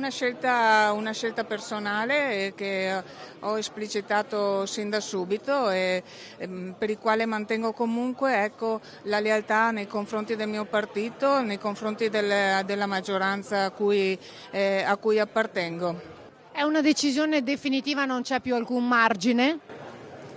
Una scelta personale che ho esplicitato sin da subito e per il quale mantengo comunque, ecco, la lealtà nei confronti del mio partito, nei confronti della maggioranza a cui appartengo. È una decisione definitiva, non c'è più alcun margine?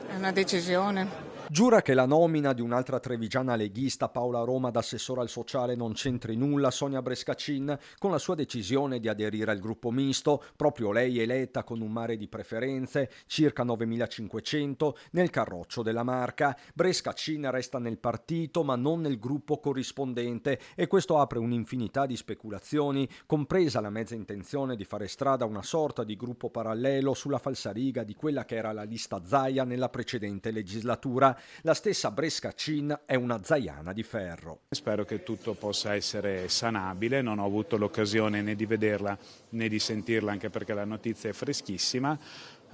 È una decisione. Giura che la nomina di un'altra trevigiana leghista, Paola Roma, da assessore al sociale non c'entri nulla Sonia Brescacin con la sua decisione di aderire al gruppo misto, proprio lei eletta con un mare di preferenze, circa 9.500, nel carroccio della Marca. Brescacin resta nel partito ma non nel gruppo corrispondente e questo apre un'infinità di speculazioni, compresa la mezza intenzione di fare strada a una sorta di gruppo parallelo sulla falsariga di quella che era la lista Zaia nella precedente legislatura. La stessa Brescacin è una zaiana di ferro. Spero che tutto possa essere sanabile, non ho avuto l'occasione né di vederla né di sentirla, anche perché la notizia è freschissima.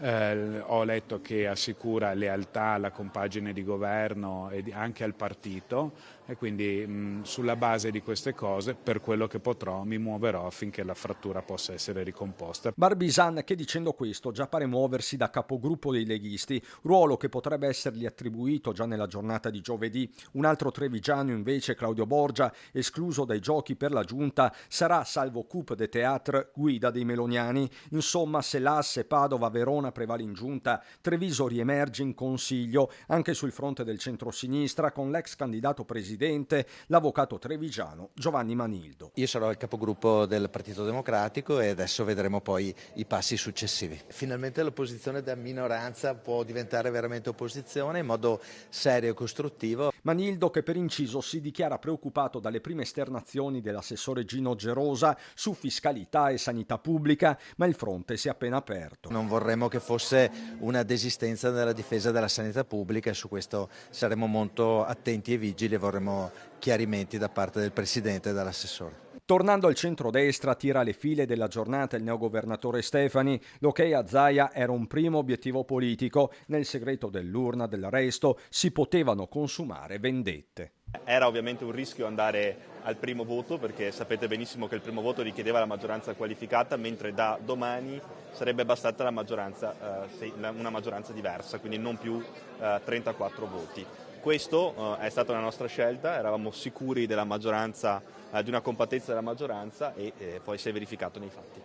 Ho letto che assicura lealtà alla compagine di governo e anche al partito e quindi sulla base di queste cose, per quello che potrò, mi muoverò affinché la frattura possa essere ricomposta. Barbisan che dicendo questo già pare muoversi da capogruppo dei leghisti, ruolo che potrebbe essergli attribuito già nella giornata di giovedì. Un altro trevigiano invece, Claudio Borgia, escluso dai giochi per la giunta, sarà salvo Coupe de Théâtre guida dei meloniani. Insomma, se l'asse Padova-Verona prevale in giunta, Treviso riemerge in consiglio anche sul fronte del centrosinistra con l'ex candidato presidente, l'avvocato trevigiano Giovanni Manildo. Io sarò il capogruppo del Partito Democratico e adesso vedremo poi i passi successivi. Finalmente l'opposizione da minoranza può diventare veramente opposizione in modo serio e costruttivo. Manildo che per inciso si dichiara preoccupato dalle prime esternazioni dell'assessore Gino Gerosa su fiscalità e sanità pubblica, ma il fronte si è appena aperto. Non vorremmo che fosse una desistenza nella difesa della sanità pubblica e su questo saremo molto attenti e vigili e vorremmo chiarimenti da parte del Presidente e dell'assessore. Tornando al centrodestra, tira le file della giornata il neogovernatore Stefani. L'ok a Zaia era un primo obiettivo politico. Nel segreto dell'urna dell'arresto si potevano consumare vendette. Era ovviamente un rischio andare al primo voto perché sapete benissimo che il primo voto richiedeva la maggioranza qualificata, mentre da domani sarebbe bastata una maggioranza diversa, quindi non più 34 voti. Questo è stata una nostra scelta, eravamo sicuri della maggioranza, di una compattezza della maggioranza e poi si è verificato nei fatti.